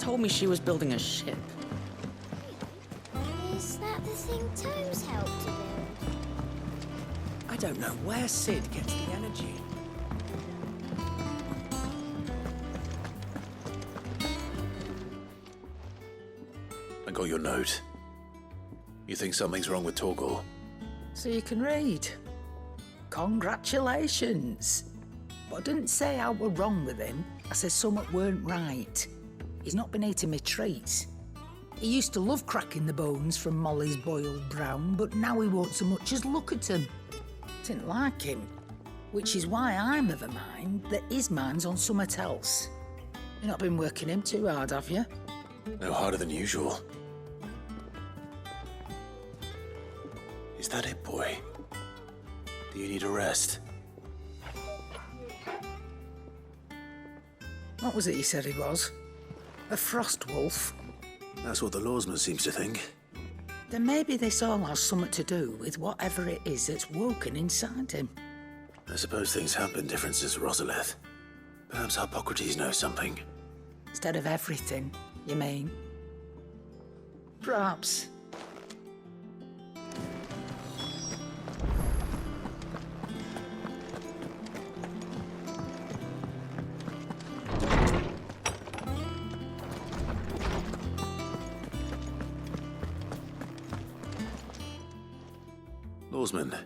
told me she was building a ship. Is that the thing Tomes helped to build? I don't know where Sid gets the energy. I got your note. You think something's wrong with Torgel? So you can read. Congratulations. But I didn't say I were wrong with him. I said something weren't right. He's not been eating me treats. He used to love cracking the bones from Molly's boiled brown, but now he won't so much as look at them. Didn't like him. Which is why I'm of a mind that his mind's on something else. You've not been working him too hard, have you? No harder than usual. Is that it, boy? Do you need a rest? What was it he said he was? A frost wolf? That's what the lawsman seems to think. Then maybe this all has something to do with whatever it is that's woken inside him. I suppose things have been different since Rosalith. Perhaps Hippocrates knows something. Instead of everything, you mean? Perhaps. Lawsman,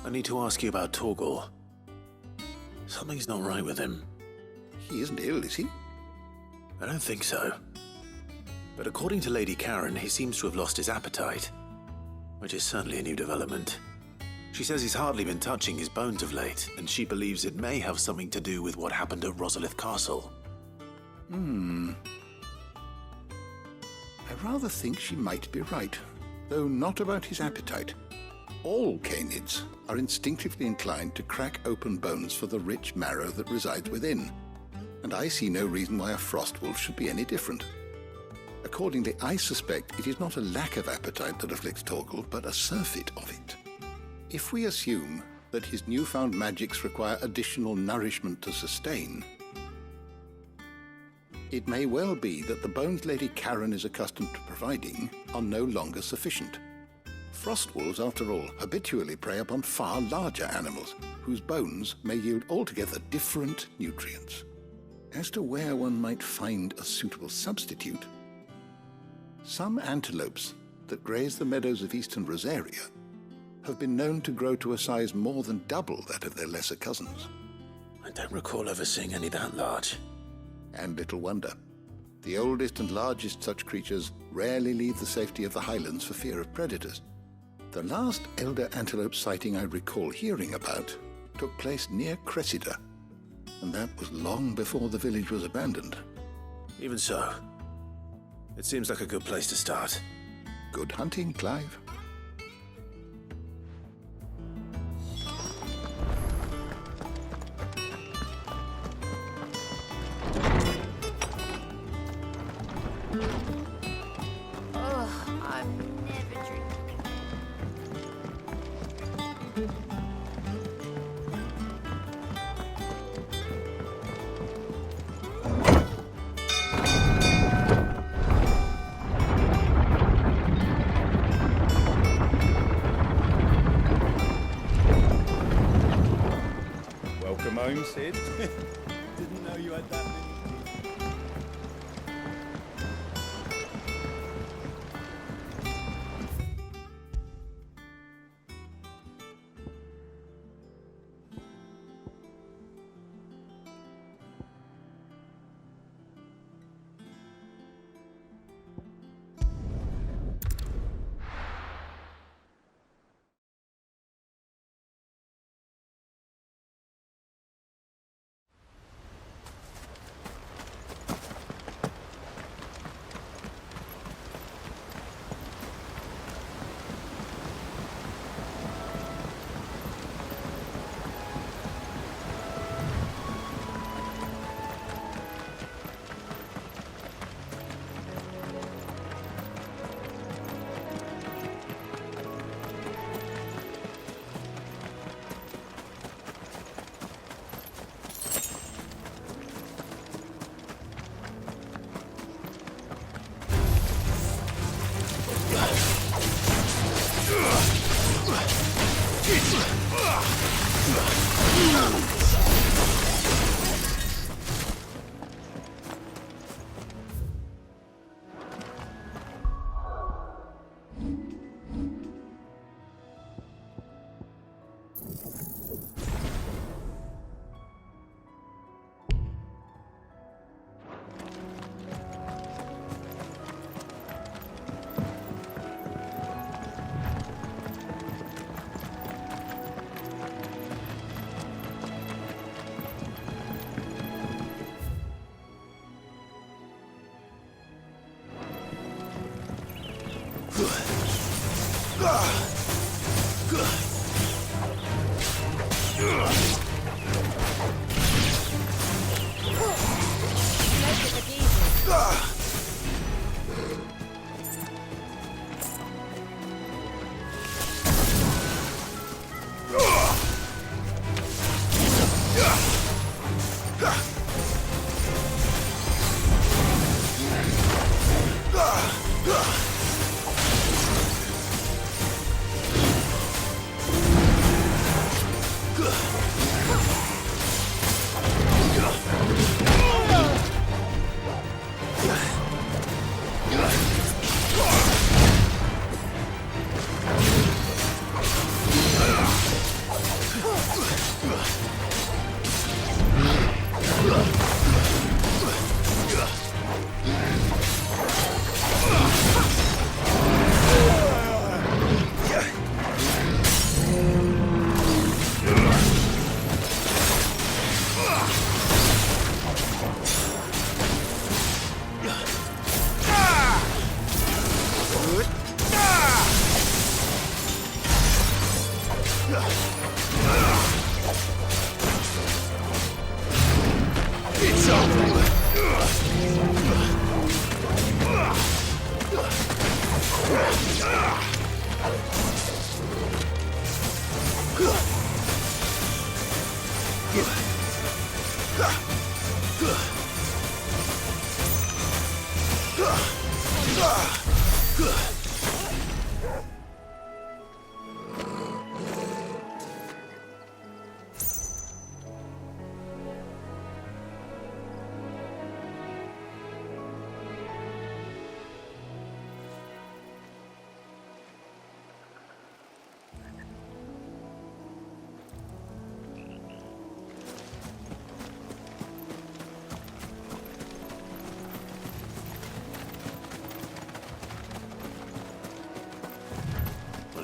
I need to ask you about Torgel. Something's not right with him. He isn't ill, is he? I don't think so. But according to Lady Karen, he seems to have lost his appetite, which is certainly a new development. She says he's hardly been touching his bones of late, and she believes it may have something to do with what happened at Rosalith Castle. I rather think she might be right, though not about his appetite. All canids are instinctively inclined to crack open bones for the rich marrow that resides within, and I see no reason why a frost wolf should be any different. Accordingly, I suspect it is not a lack of appetite that afflicts Torgel, but a surfeit of it. If we assume that his newfound magics require additional nourishment to sustain, it may well be that the bones Lady Karen is accustomed to providing are no longer sufficient. Frost wolves, after all, habitually prey upon far larger animals, whose bones may yield altogether different nutrients. As to where one might find a suitable substitute, some antelopes that graze the meadows of eastern Rosaria have been known to grow to a size more than double that of their lesser cousins. I don't recall ever seeing any that large. And little wonder. The oldest and largest such creatures rarely leave the safety of the highlands for fear of predators. The last elder antelope sighting I recall hearing about took place near Cressida, and that was long before the village was abandoned. Even so, it seems like a good place to start. Good hunting, Clive. I'm never drinking. Welcome home, Sid. Didn't know you had that many teeth.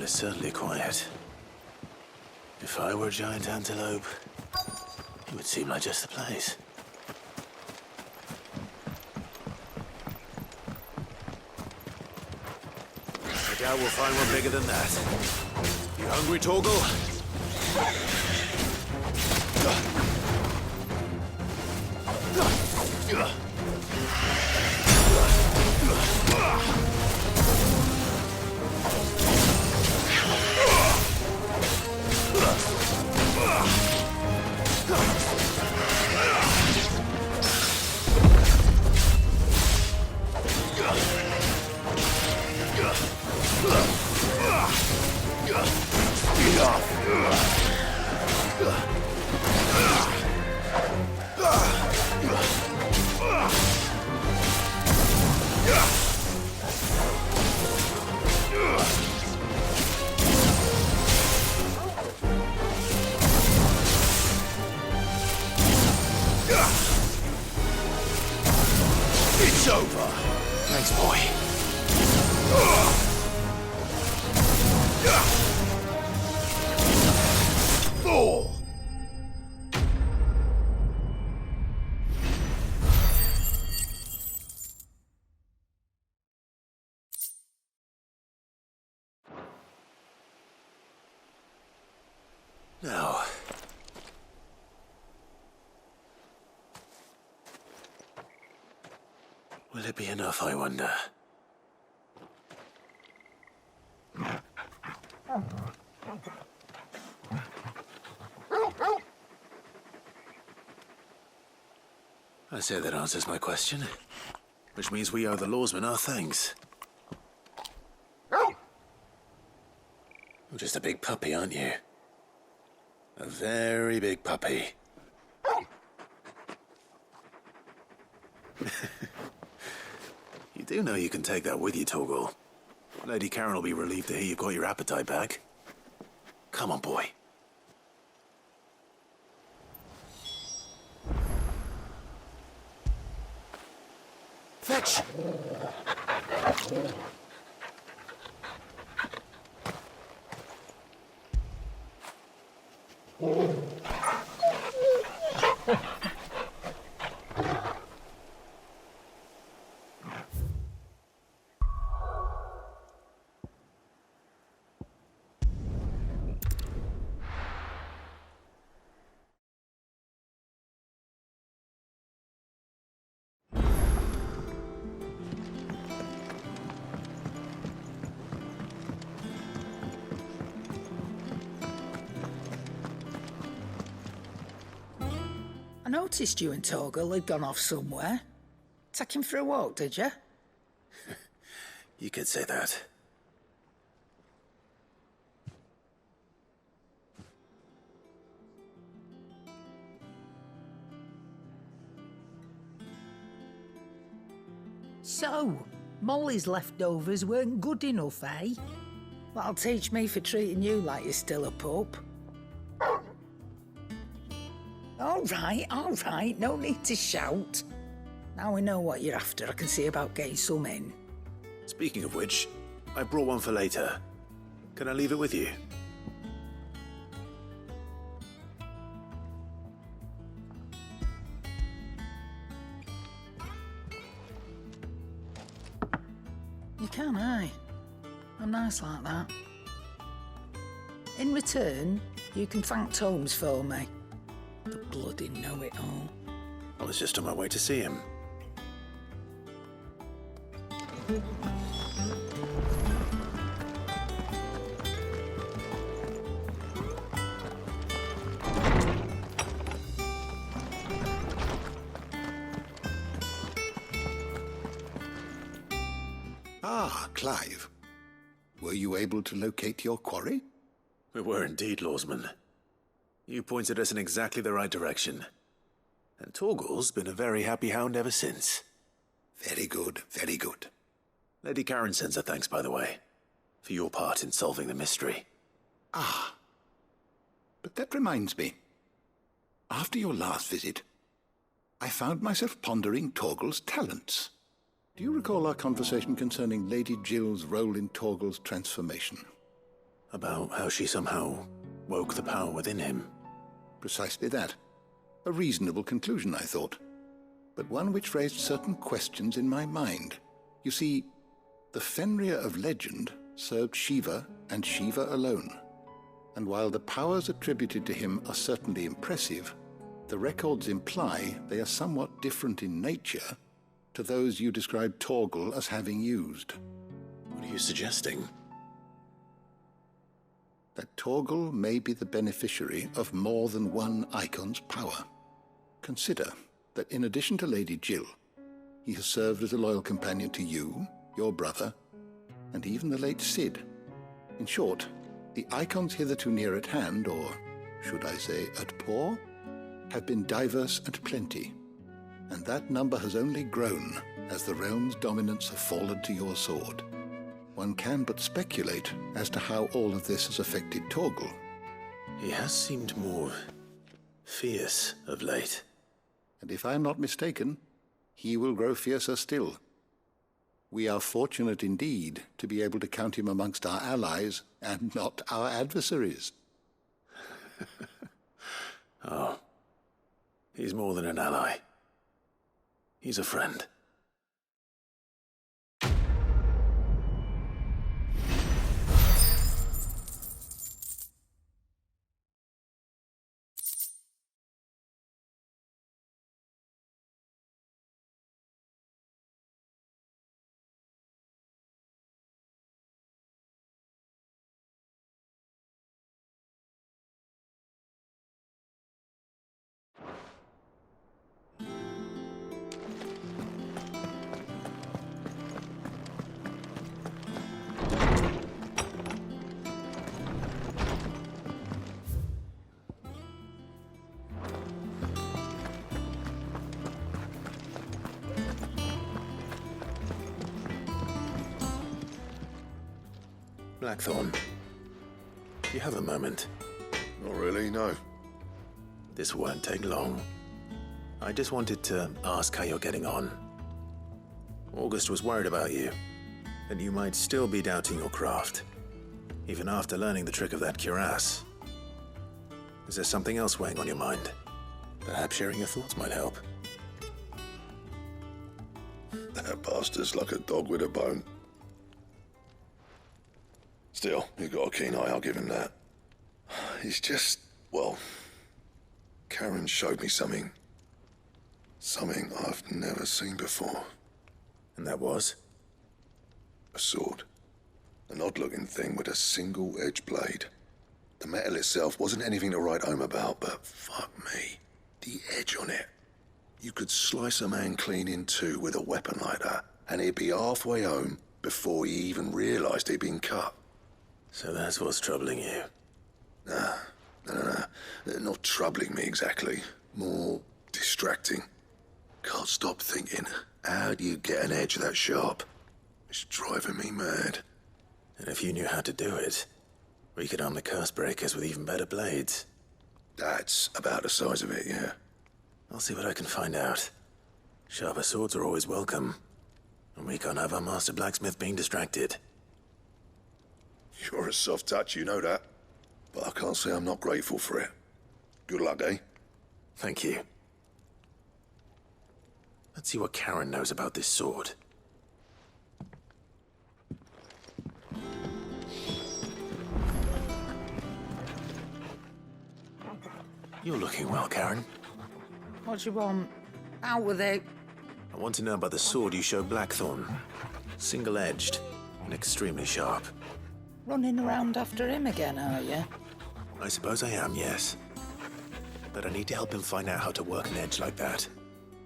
Well, it's certainly quiet. If I were a giant antelope, it would seem like just the place. I doubt we'll find one bigger than that. You hungry, Torgel? It's over. Thanks, boy. Fool! Now, will it be enough, I wonder? I say that answers my question, which means we owe the lawsmen our thanks. You're just a big puppy, aren't you? A very big puppy. You do know you can take that with you, Torgel. Lady Karen will be relieved to hear you've got your appetite back. Come on, boy. Fetch! noticed you and Torgel had gone off somewhere. Take him for a walk, did you? You could say that. So, Molly's leftovers weren't good enough, eh? That'll teach me for treating you like you're still a pup. All right, no need to shout. Now we know what you're after, I can see about getting some in. Speaking of which, I brought one for later. Can I leave it with you? You can, aye. I'm nice like that. In return, you can thank Tomes for me. The bloody know-it-all. I was just on my way to see him. Ah, Clive. Were you able to locate your quarry? We were indeed, Lawsman. You pointed us in exactly the right direction. And Torgel's been a very happy hound ever since. Very good, very good. Lady Karen sends her thanks, by the way, for your part in solving the mystery. Ah. But that reminds me. After your last visit, I found myself pondering Torgel's talents. Do you recall our conversation concerning Lady Jill's role in Torgel's transformation? About how she somehow woke the power within him. Precisely that. A reasonable conclusion, I thought, but one which raised certain questions in my mind. You see, the Fenrir of legend served Shiva and Shiva alone, and while the powers attributed to him are certainly impressive, the records imply they are somewhat different in nature to those you described Torgel as having used. What are you suggesting? That Torgel may be the beneficiary of more than one icon's power. Consider that in addition to Lady Jill, he has served as a loyal companion to you, your brother, and even the late Cid. In short, the icons hitherto near at hand, or should I say at paw, have been diverse and plenty, and that number has only grown as the realm's dominance have fallen to your sword. One can but speculate as to how all of this has affected Torgel. He has seemed more fierce of late. And if I am not mistaken, he will grow fiercer still. We are fortunate indeed to be able to count him amongst our allies and not our adversaries. Oh, he's more than an ally. He's a friend. Blackthorne, do you have a moment? Not really, no. This won't take long. I just wanted to ask how you're getting on. August was worried about you, that you might still be doubting your craft, even after learning the trick of that cuirass. Is there something else weighing on your mind? Perhaps sharing your thoughts might help. That bastard's like a dog with a bone. Still, he's got a keen eye, I'll give him that. He's just, well, Karen showed me something. Something I've never seen before. And that was? A sword. An odd-looking thing with a single-edged blade. The metal itself wasn't anything to write home about, but fuck me. The edge on it. You could slice a man clean in two with a weapon like that, and he'd be halfway home before he even realised he'd been cut. So that's what's troubling you. No. Not troubling me exactly. More distracting. Can't stop thinking, how do you get an edge that sharp? It's driving me mad. And if you knew how to do it, we could arm the curse breakers with even better blades. That's about the size of it, yeah. I'll see what I can find out. Sharper swords are always welcome. And we can't have our master blacksmith being distracted. You're a soft touch, you know that. But I can't say I'm not grateful for it. Good luck, eh? Thank you. Let's see what Karen knows about this sword. You're looking well, Karen. What do you want? Out with it. I want to know about the sword you showed Blackthrone. Single-edged and extremely sharp. Running around after him again, are you? I suppose I am, yes. But I need to help him find out how to work an edge like that.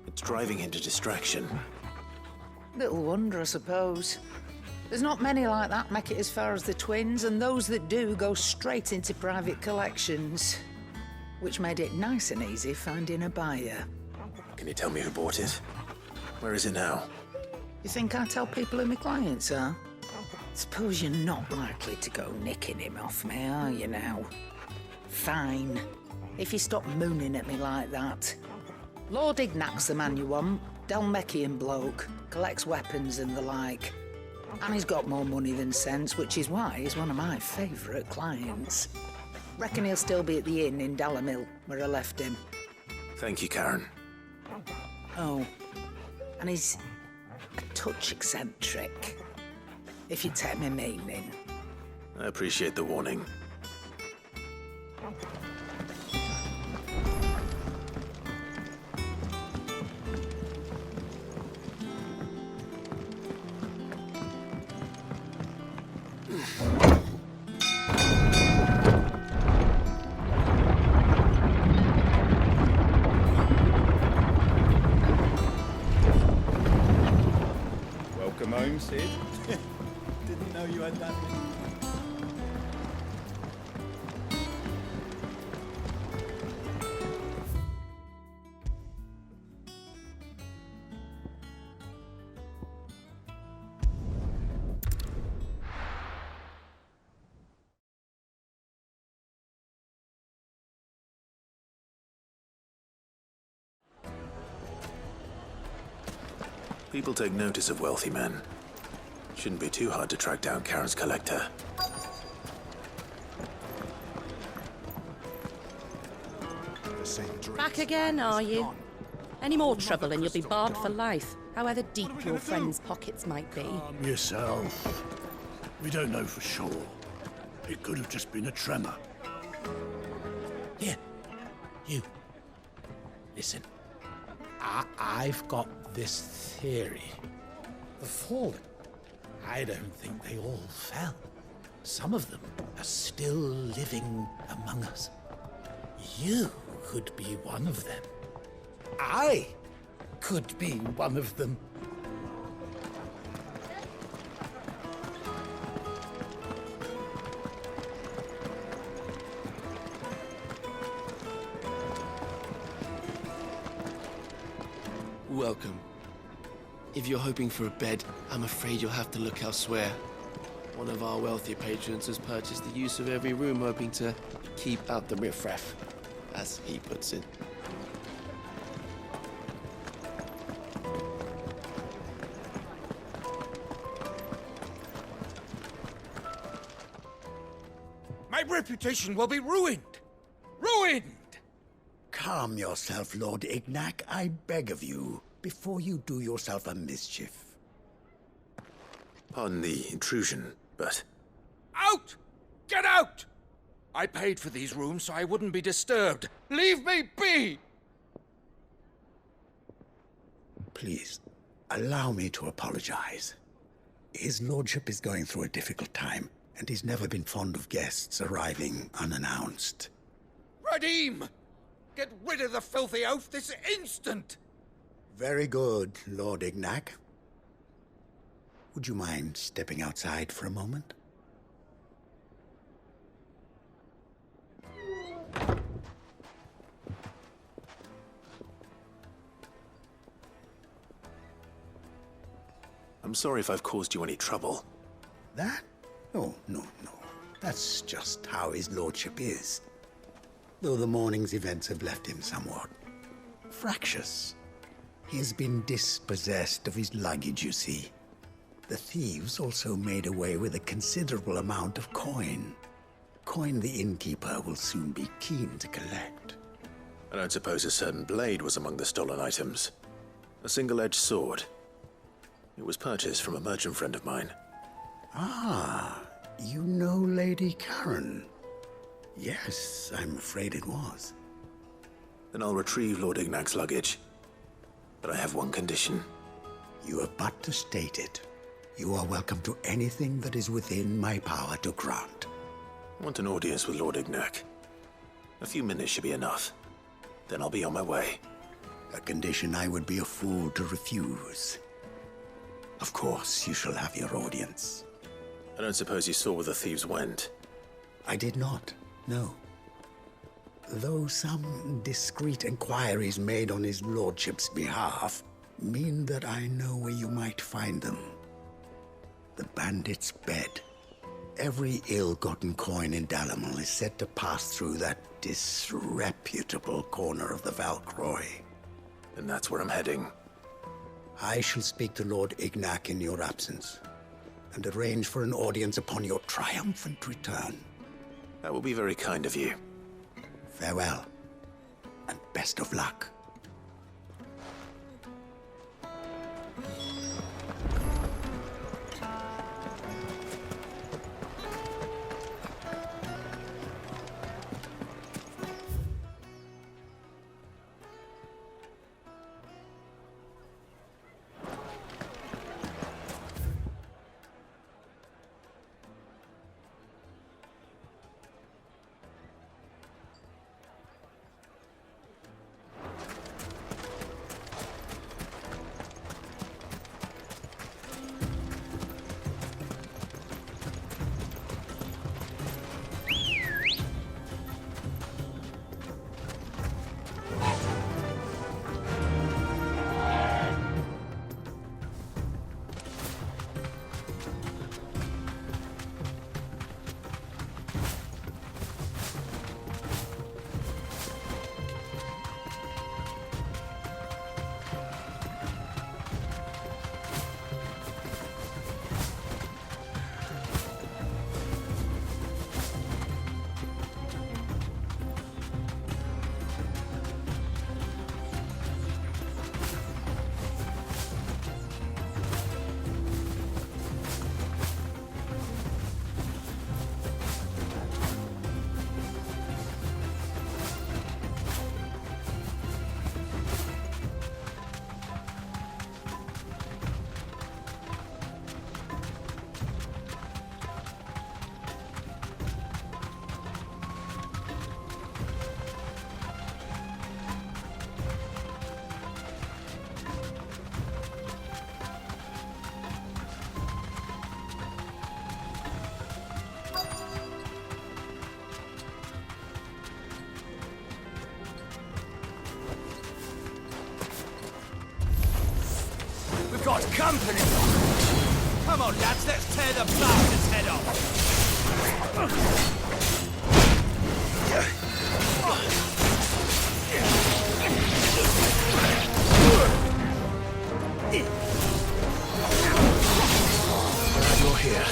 It's driving him to distraction. Little wonder, I suppose. There's not many like that make it as far as the twins, and those that do go straight into private collections. Which made it nice and easy finding a buyer. Can you tell me who bought it? Where is it now? You think I tell people who my clients are? Suppose you're not likely to go nicking him off me, are you now? Fine. If you stop mooning at me like that. Lord Ignac's the man you want. Dalmekian bloke. Collects weapons and the like. And he's got more money than sense, which is why he's one of my favourite clients. Reckon he'll still be at the inn in Dalamil, where I left him. Thank you, Karen. Oh. And he's a touch eccentric. If you take my meaning. I appreciate the warning. Welcome home, Sid. Didn't know you had that many. People take notice of wealthy men. Shouldn't be too hard to track down Karen's collector. Back again, are you? Any more trouble and you'll be barred for life, however deep your friends' pockets might be. Calm yourself. We don't know for sure. It could have just been a tremor. Here, you. Listen. I've got this theory. The fallen, I don't think they all fell. Some of them are still living among us. You could be one of them. I could be one of them. Welcome. If you're hoping for a bed, I'm afraid you'll have to look elsewhere. One of our wealthier patrons has purchased the use of every room, hoping to keep out the riffraff, as he puts it. My reputation will be ruined! Ruined! Calm yourself, Lord Ignac, I beg of you, before you do yourself a mischief. Pardon the intrusion, but... Out! Get out! I paid for these rooms so I wouldn't be disturbed. Leave me be! Please, allow me to apologize. His lordship is going through a difficult time, and he's never been fond of guests arriving unannounced. Radim! Get rid of the filthy oaf this instant! Very good, Lord Ignac. Would you mind stepping outside for a moment? I'm sorry if I've caused you any trouble. That? Oh, no. That's just how his lordship is. Though the morning's events have left him somewhat fractious. He has been dispossessed of his luggage, you see. The thieves also made away with a considerable amount of coin. Coin the innkeeper will soon be keen to collect. I don't suppose a certain blade was among the stolen items. A single-edged sword. It was purchased from a merchant friend of mine. Ah, you know Lady Karen? Yes, I'm afraid it was. Then I'll retrieve Lord Ignac's luggage. But I have one condition. You have but to state it. You are welcome to anything that is within my power to grant. I want an audience with Lord Ignac. A few minutes should be enough. Then I'll be on my way. A condition I would be a fool to refuse. Of course, you shall have your audience. I don't suppose you saw where the thieves went? I did not, no. Though some discreet inquiries made on his lordship's behalf mean that I know where you might find them. The bandit's bed. Every ill-gotten coin in Dalamal is said to pass through that disreputable corner of the Valcroy. And that's where I'm heading. I shall speak to Lord Ignac in your absence, and arrange for an audience upon your triumphant return. That will be very kind of you. Farewell, and best of luck. Got company! Come on, lads, let's tear the bastard's head off! You're here.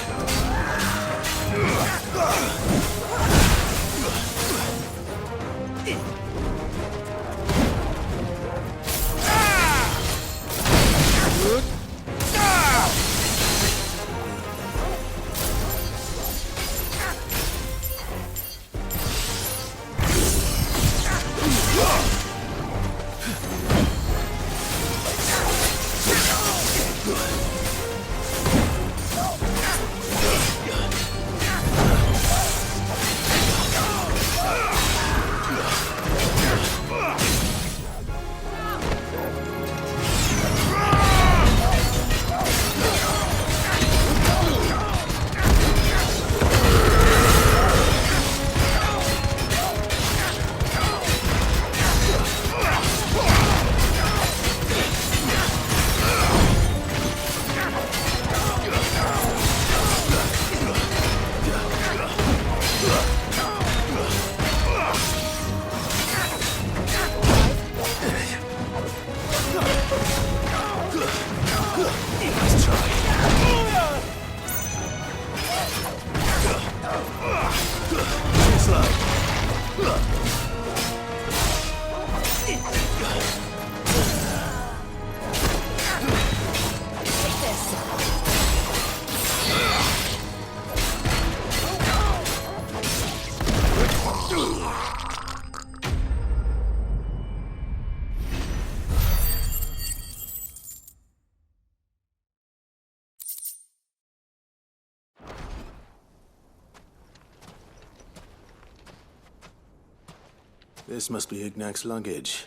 This must be Ignac's luggage.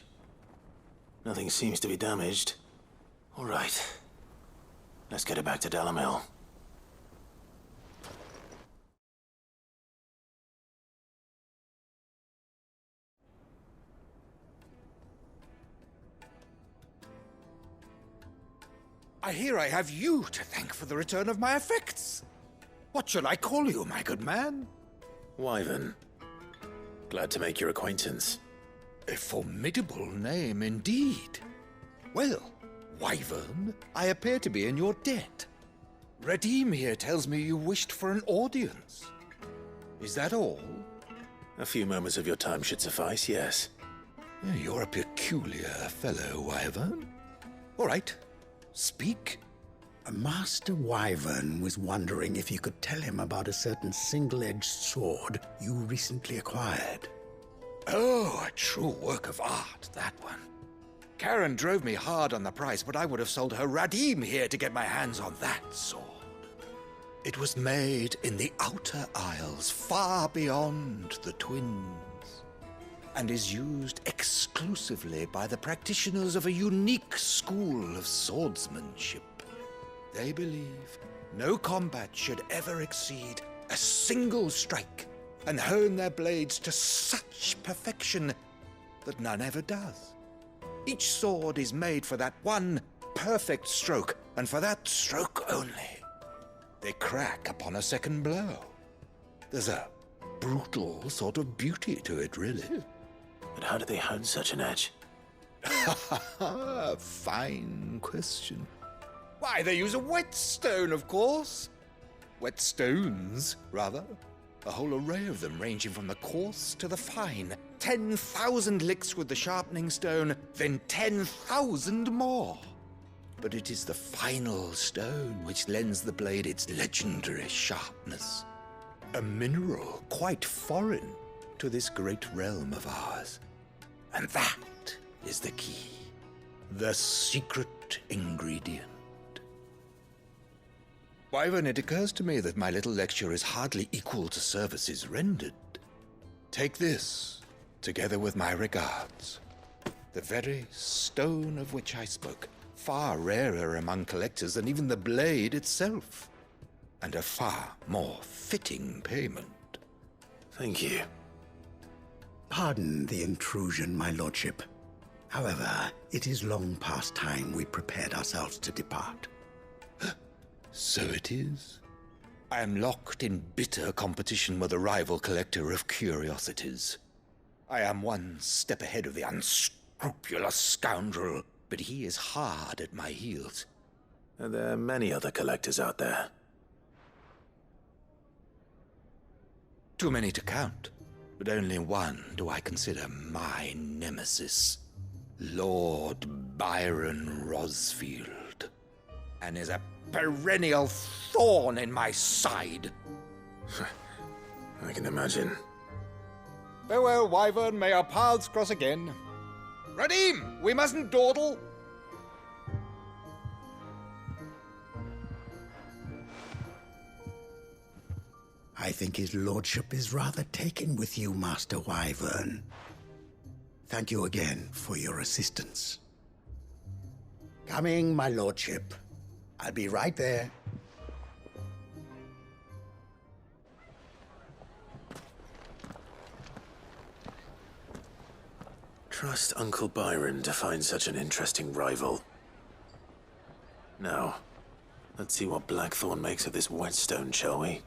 Nothing seems to be damaged. All right. Let's get it back to Dalamil. I hear I have you to thank for the return of my effects. What shall I call you, my good man? Wyvern. Glad to make your acquaintance. A formidable name indeed. Well, Wyvern, I appear to be in your debt. Redeem here tells me you wished for an audience. Is that all? A few moments of your time should suffice, yes. You're a peculiar fellow, Wyvern. All right. Speak. Master Wyvern was wondering if you could tell him about a certain single-edged sword you recently acquired. Oh, a true work of art, that one. Karen drove me hard on the price, but I would have sold her Radim here to get my hands on that sword. It was made in the Outer Isles, far beyond the Twins, and is used exclusively by the practitioners of a unique school of swordsmanship. They believe no combat should ever exceed a single strike, and hone their blades to such perfection that none ever does. Each sword is made for that one perfect stroke, and for that stroke only. They crack upon a second blow. There's a brutal sort of beauty to it, really. But how do they hone such an edge? Fine question. Why, they use a whetstone, of course. Whetstones, rather. A whole array of them, ranging from the coarse to the fine. 10,000 licks with the sharpening stone, then 10,000 more. But it is the final stone which lends the blade its legendary sharpness. A mineral quite foreign to this great realm of ours. And that is the key. The secret ingredient. Wyvern, it occurs to me that my little lecture is hardly equal to services rendered. Take this, together with my regards. The very stone of which I spoke, far rarer among collectors than even the blade itself, and a far more fitting payment. Thank you. Pardon the intrusion, my lordship. However, it is long past time we prepared ourselves to depart. So it is. I am locked in bitter competition with a rival collector of curiosities. I am one step ahead of the unscrupulous scoundrel, but he is hard at my heels. Are there many other collectors out there? Too many to count, but only one do I consider my nemesis. Lord Byron Rosfield, and is a perennial thorn in my side. I can imagine. Farewell, Wyvern, may our paths cross again. Radim, we mustn't dawdle. I think his lordship is rather taken with you, Master Wyvern. Thank you again for your assistance. Coming, my lordship. I'll be right there. Trust Uncle Byron to find such an interesting rival. Now, let's see what Blackthorne makes of this whetstone, shall we?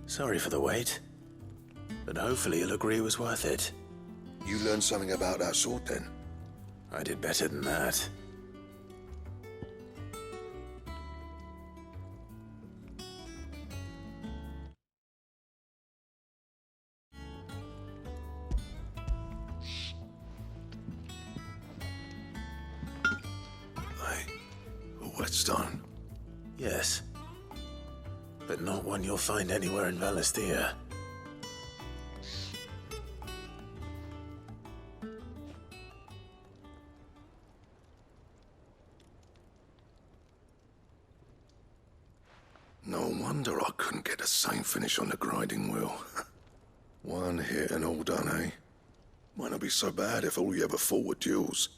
Sorry for the wait, but hopefully you'll agree it was worth it. You learned something about that sword, then? I did better than that. whetstone? Yes. But not one you'll find anywhere in Valisthea. No wonder I couldn't get the same finish on the grinding wheel. One hit and all done, eh? Might not be so bad if all you ever fought were duels.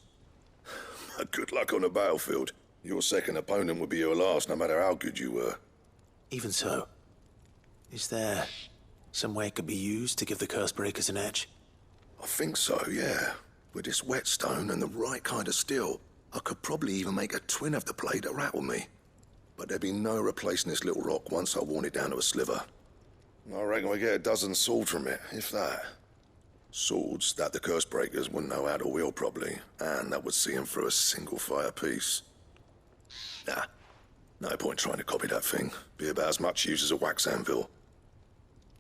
But good luck on the battlefield. Your second opponent would be your last, no matter how good you were. Even so, is there some way it could be used to give the Cursebreakers an edge? I think so, yeah. With this whetstone and the right kind of steel, I could probably even make a twin of the blade that rattled me. But there'd be no replacing this little rock once I worn it down to a sliver. I reckon we get a dozen swords from it, if that. Swords that the Cursebreakers wouldn't know how to wield properly, and that would see them through a single fire piece. Nah, no point trying to copy that thing. Be about as much use as a wax anvil.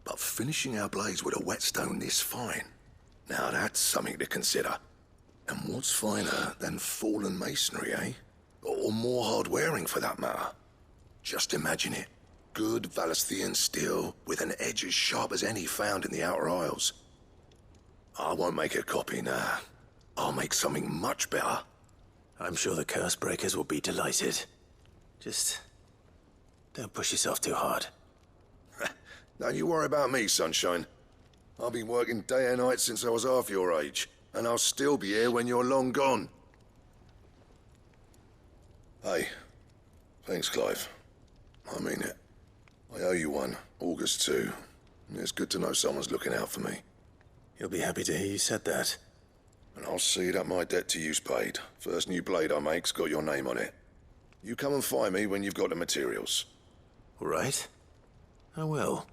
But finishing our blades with a whetstone this fine, now that's something to consider. And what's finer than fallen masonry, eh? Or more hard-wearing, for that matter. Just imagine it. Good Valisthean steel with an edge as sharp as any found in the Outer Isles. I won't make a copy, nah. I'll make something much better. I'm sure the Cursebreakers will be delighted. Just don't push yourself too hard. Don't you worry about me, sunshine. I've been working day and night since I was half your age, and I'll still be here when you're long gone. Hey, thanks, Clive. I mean it. I owe you one, August too. It's good to know someone's looking out for me. He'll be happy to hear you said that. And I'll see that my debt to you's paid. First new blade I make's got your name on it. You come and find me when you've got the materials. All right. I will.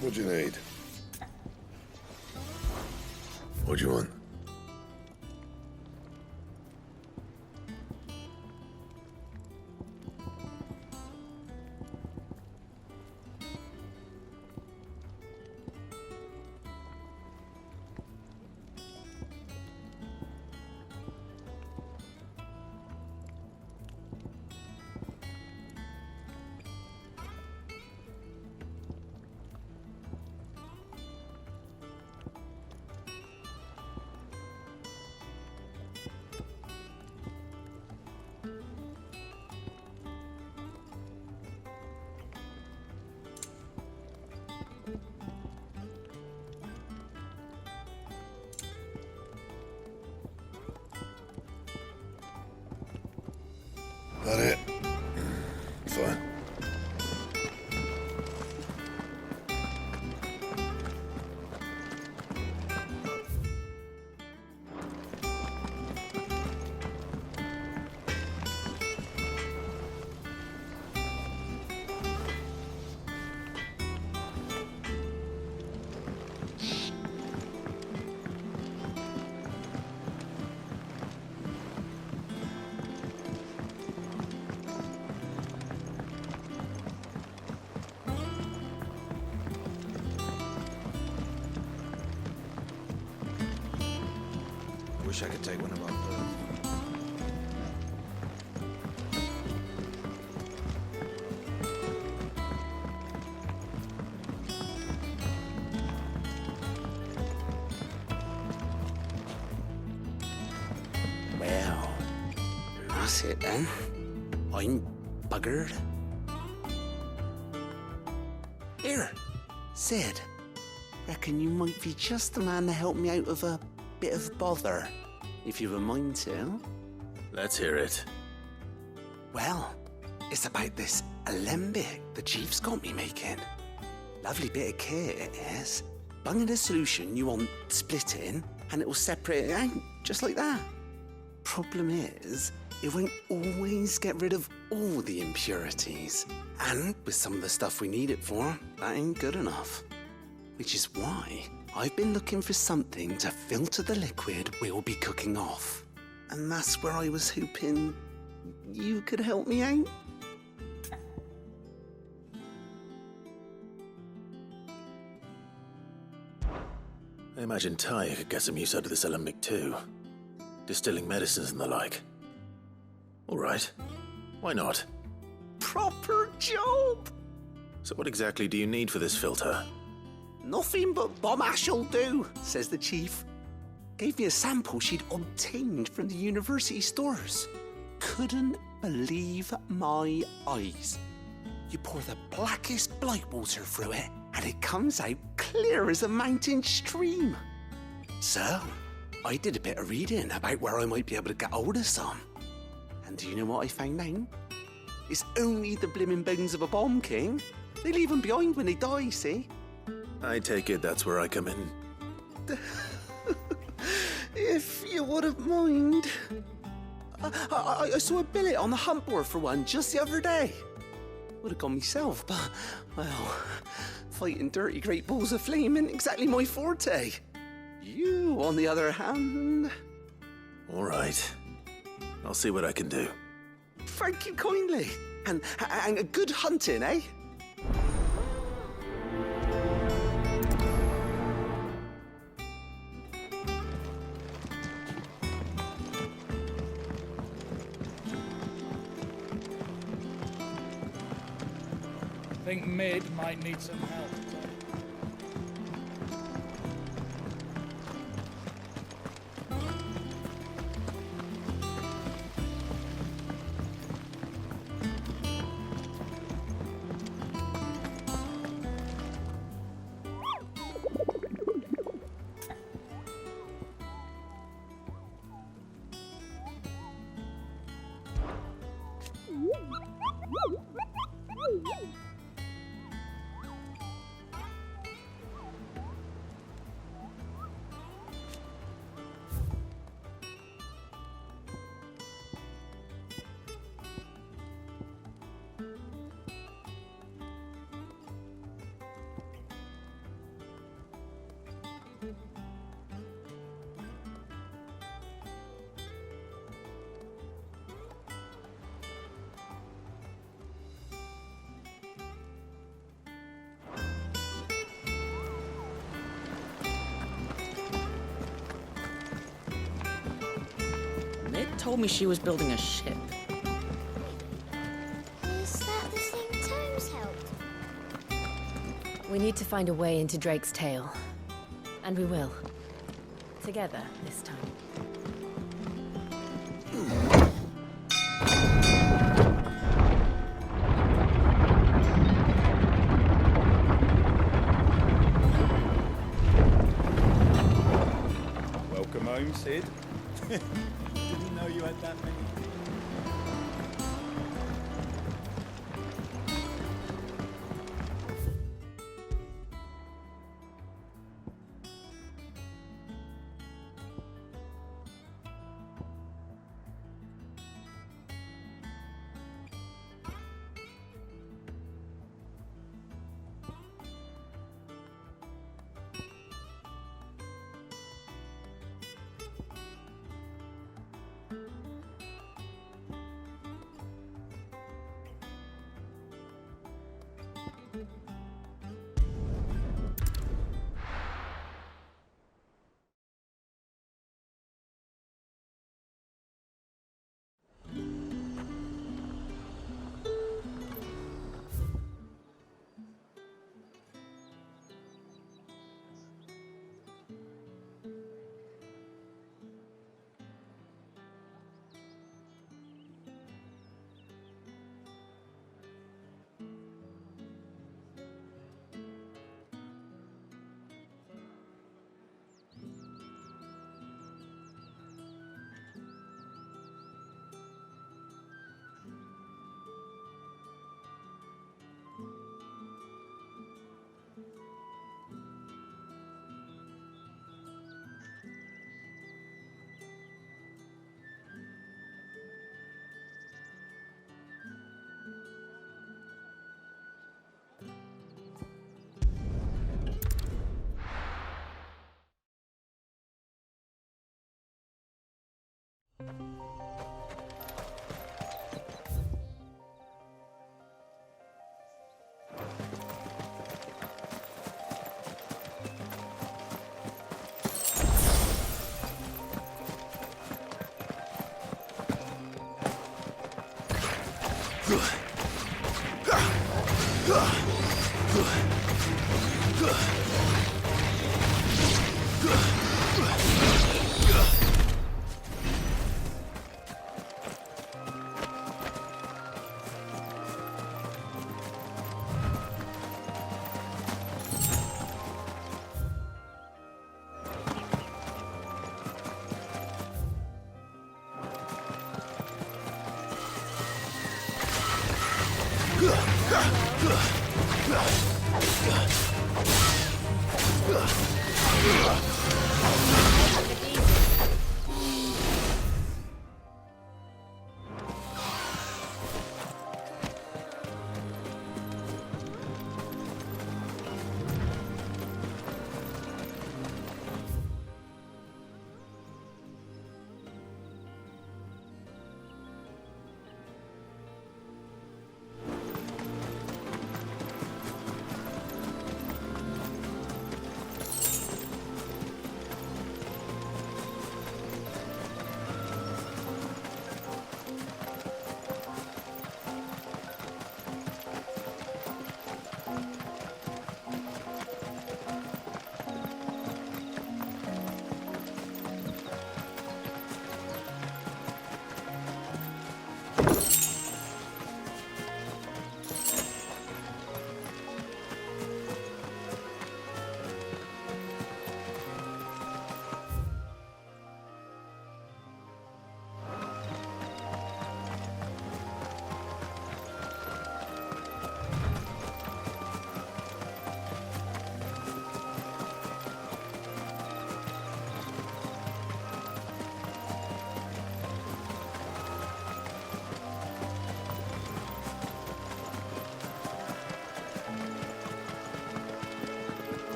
What do you need? What do you want? That it? Fine. Wish I could take one of our birds. Well, that's it then. I'm buggered. Here, Sid. Reckon you might be just the man to help me out of a bit of bother, if you've a mind to. Let's hear it. Well, it's about this alembic the chief's got me making. Lovely bit of kit it is. Bunging a solution you want splitting, and it will separate it out, just like that. Problem is, it won't always get rid of all the impurities. And with some of the stuff we need it for, that ain't good enough. Which is why I've been looking for something to filter the liquid we'll be cooking off. And that's where I was hoping you could help me out. I imagine Ty could get some use out of this alembic too. Distilling medicines and the like. All right. Why not? Proper job! So what exactly do you need for this filter? Nothing but bomb ash'll do, says the chief. Gave me a sample she'd obtained from the university stores. Couldn't believe my eyes. You pour the blackest blight water through it, and it comes out clear as a mountain stream. So, I did a bit of reading about where I might be able to get hold of some. And do you know what I found out? It's only the blimmin' bones of a bomb king. They leave them behind when they die, see? I take it that's where I come in. If you wouldn't mind. I saw a billet on the hunt board for one just the other day. Would have gone myself, but, well, fighting dirty great balls of flame isn't exactly my forte. You, on the other hand... All right. I'll see what I can do. Thank you kindly. And good hunting, eh? I think Mid might need some help. Mid told me she was building a ship. Is that the thing Tomes helped? We need to find a way into Drake's tail. And we will. Together this time. Welcome home, Sid. Didn't know you had that many.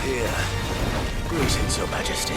Here. Greetings, Your Majesty.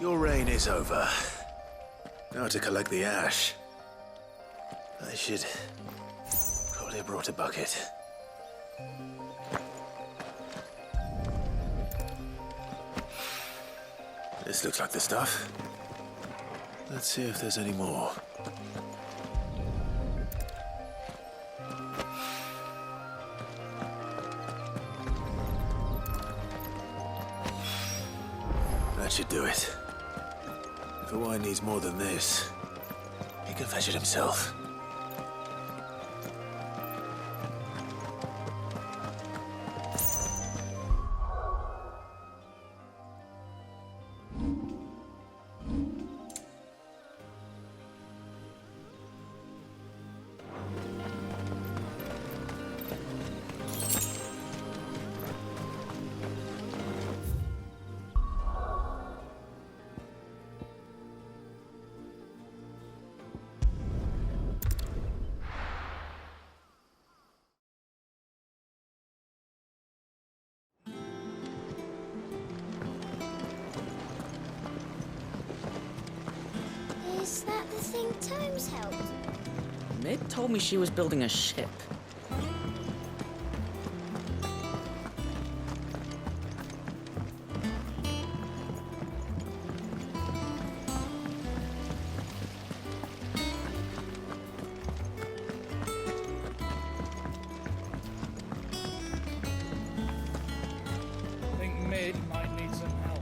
Your reign is over. Now to collect the ash. I should probably have brought a bucket. This looks like the stuff. Let's see if there's any more. That should do it. If the wine needs more than this, he can fetch it himself. Is that the thing Tomes helped? Mid told me she was building a ship. I think Mid might need some help.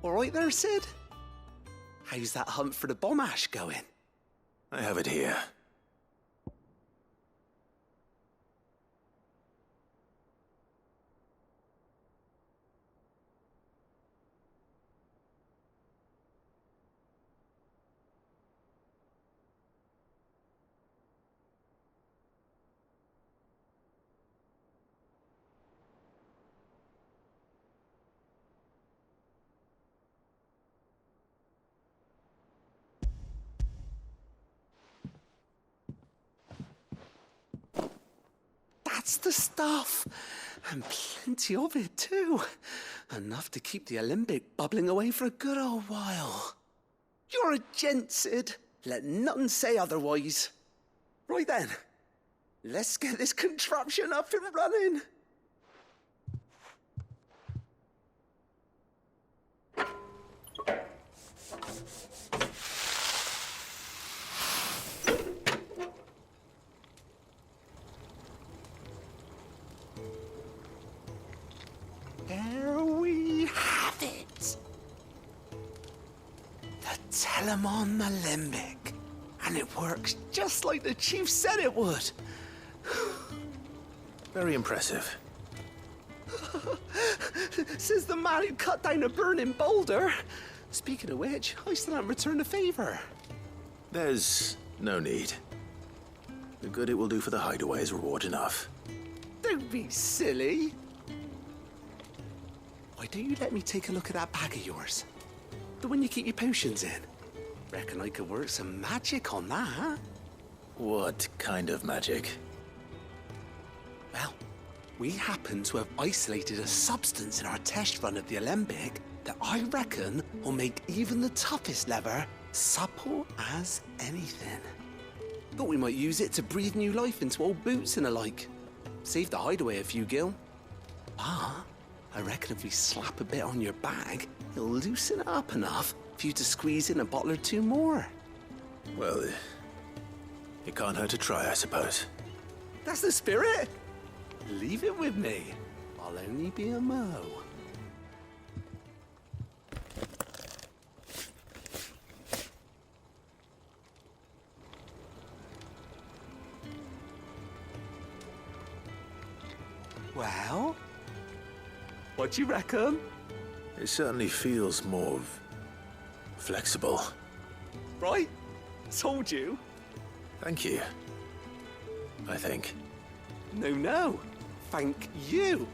All right there, Sid? How's that hunt for the bomb ash going? I have it here. That's the stuff! And plenty of it, too. Enough to keep the alembic bubbling away for a good old while. You're a gent, Sid. Let none say otherwise. Right then, let's get this contraption up and running. There we have it. The Telemon Alembic. And it works just like the chief said it would. Very impressive. Says the man who cut down a burning boulder. Speaking of which, I still haven't returned the favor. There's no need. The good it will do for the hideaway is reward enough. Don't be silly. Why don't you let me take a look at that bag of yours? The one you keep your potions in. Reckon I could work some magic on that. What kind of magic? Well, we happen to have isolated a substance in our test run of the alembic that I reckon will make even the toughest lever supple as anything. Thought we might use it to breathe new life into old boots and the like. Save the hideaway a few gil. Ah, I reckon if we slap a bit on your bag, it'll loosen it up enough for you to squeeze in a bottle or two more. Well, it can't hurt to try, I suppose. That's the spirit. Leave it with me. I'll only be a mo. Well, what do you reckon? It certainly feels more flexible. Right? Told you. Thank you. I think. No. Thank you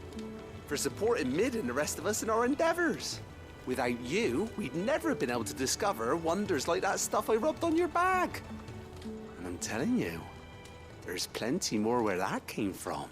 for supporting Mid and the rest of us in our endeavors. Without you, we'd never have been able to discover wonders like that stuff I rubbed on your bag. And I'm telling you, there's plenty more where that came from.